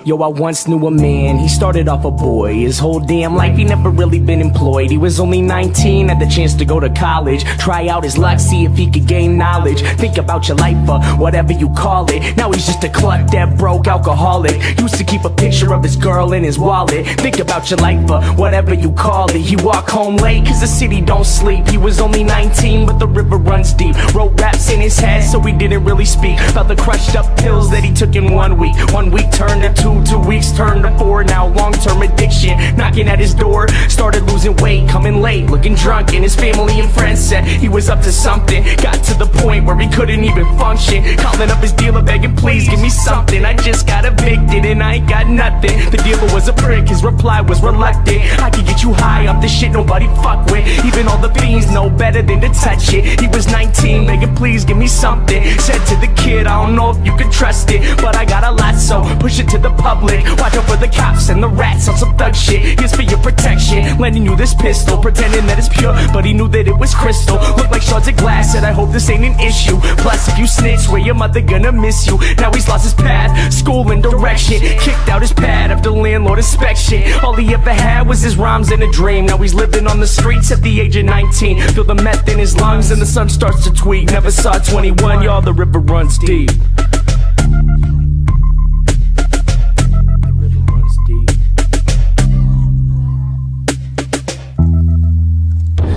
Yo, I once knew a man, he started off a boy. His whole damn life he never really been employed. He was only 19, had the chance to go to college, try out his luck, see if he could gain knowledge. Think about your life, whatever you call it. Now he's just a cluck, dead broke alcoholic. Used to keep a picture of his girl in his wallet. Think about your life, whatever you call it. He walk home late, cause the city don't sleep. He was only 19, but the river runs deep. Wrote raps in his head, so he didn't really speak about the crushed up pills that he took in 1 week. 1 week turned to 2 weeks turned to 4, now long-term addiction knocking at his door. Started losing weight, coming late, looking drunk, and his family and friends said he was up to something. Got to the point where he couldn't even function, calling up his dealer begging, please give me something. I just got evicted and I ain't got nothing. The dealer was a prick, his reply was reluctant. I could get you high off the shit nobody fuck with. Even all the fiends know better than to touch it. He was 19, begging please give me something. Said to the kid, I don't know if you can trust it, but I got a lot, so push it to the public. Watch out for the cops and the rats on some thug shit. Here's for your protection, lending you this pistol, pretending that it's pure, but he knew that it was crystal. Looked like shards of glass, said I hope this ain't an issue. Plus if you snitch, swear your mother gonna miss you. Now he's lost his path, school and direction, kicked out his pad after landlord inspection. All he ever had was his rhymes and a dream. Now he's living on the streets at the age of 19. Feel the meth in his lungs and the sun starts to tweak. Never saw 21, y'all, the river runs deep.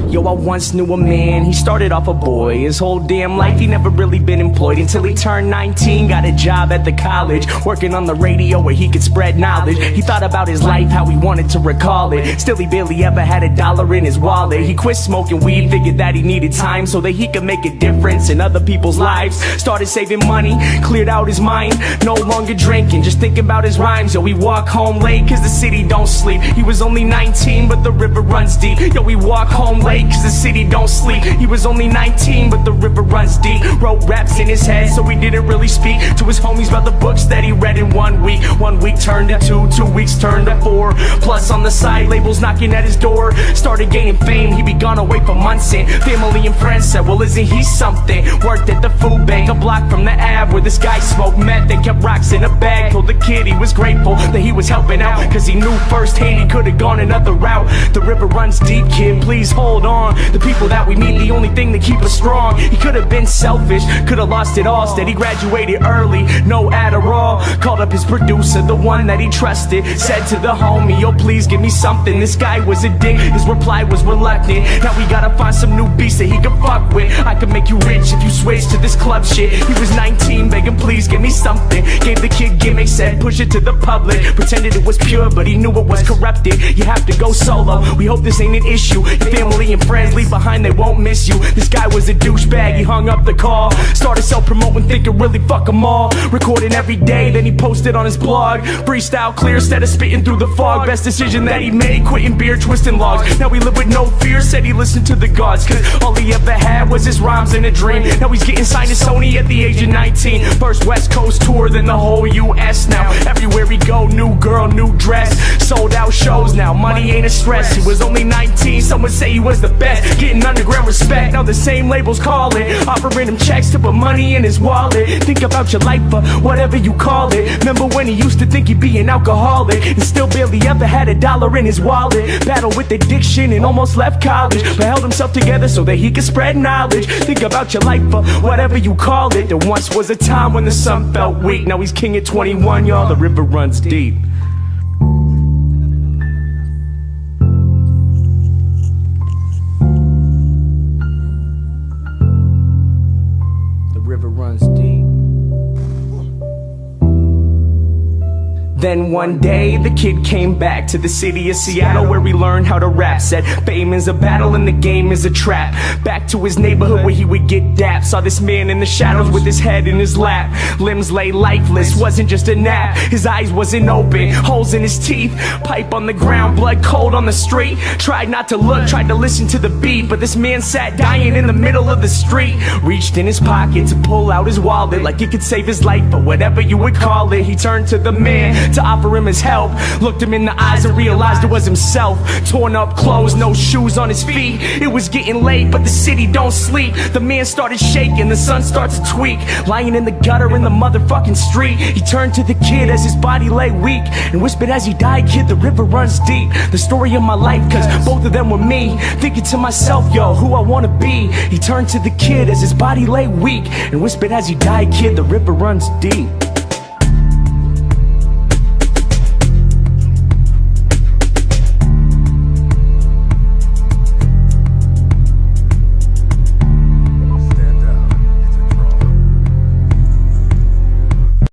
Yo, I once knew a man, he started off a boy. His whole damn life he never really been employed until he turned 19, got a job at the college, working on the radio where he could spread knowledge. He thought about his life, how he wanted to recall it. Still he barely ever had $1 in his wallet. He quit smoking weed, figured that he needed time so that he could make a difference in other people's lives. Started saving money, cleared out his mind, no longer drinking, just thinking about his rhymes. Yo, he walk home late cause the city don't sleep. He was only 19 but the river runs deep. Yo, he walk home late cause the city don't sleep. He was only 19 but the river runs deep. Wrote raps in his head so he didn't really speak to his homies about the books that he read in 1 week. 1 week turned to 2, 2 weeks turned to 4. Plus on the side labels knocking at his door. Started gaining fame, he'd be gone away for months and family and friends said, well isn't he something? Worked at the food bank a block from the Ave where this guy smoked meth and kept rocks in a bag. Told the kid he was grateful that he was helping out cause he knew firsthand he could've gone another route. The river runs deep, kid, please hold on. The people that we meet, the only thing that keep us strong. He could've been selfish, could've lost it all. Instead he graduated early, no Adderall. Called up his producer, the one that he trusted. Said to the homie, yo please give me something. This guy was a dick, his reply was reluctant. Now we gotta find some new beats that he can fuck with. I could make you rich if you switch to this club shit. He was 19, begging please give me something. Gave the kid gimmicks, said push it to the public. Pretended it was pure, but he knew it was corrupted. You have to go solo, we hope this ain't an issue. Your family and friends leave behind, they won't miss you. This guy was a douchebag, he hung up the call. Started self-promoting, thinking really fuck them all. Recording every day, then he posted on his blog. Freestyle clear instead of spitting through the fog. Best decision that he made, quitting beer, twisting logs. Now he lived with no fear, said he listened to the gods cause all he ever had was his rhymes and a dream. Now he's getting signed to Sony at the age of 19. First West Coast tour, then the whole US. Now everywhere he go, new girl, new dress. Sold out shows now, money ain't a stress. He was only 19, some would say he was the best. Getting underground respect, now the same labels call it. Offering him checks to put money in his wallet. Think about your life, whatever you call it. Remember when he used to think he'd be an alcoholic and still barely ever had $1 in his wallet. Battled with addiction and almost left college, but held himself together so that he could spread knowledge. Think about your life, whatever you call it. There once was a time when the sun felt weak. Now he's king at 21, y'all, the river runs deep. River runs deep. Then one day the kid came back to the city of Seattle where he learned how to rap. Said fame is a battle and the game is a trap. Back to his neighborhood where he would get dapped. Saw this man in the shadows with his head in his lap. Limbs lay lifeless, wasn't just a nap. His eyes wasn't open, holes in his teeth. Pipe on the ground, blood cold on the street. Tried not to look, tried to listen to the beat, but this man sat dying in the middle of the street. Reached in his pocket to pull out his wallet like it could save his life, or whatever you would call it. He turned to the man, to offer him his help. Looked him in the eyes and realized it was himself. Torn up clothes, no shoes on his feet. It was getting late, but the city don't sleep. The man started shaking, the sun starts to tweak. Lying in the gutter in the motherfucking street, he turned to the kid as his body lay weak and whispered as he died, "Kid, the river runs deep." The story of my life, cause both of them were me. Thinking to myself, yo, who I wanna be. He turned to the kid as his body lay weak and whispered as he died, "Kid, the river runs deep."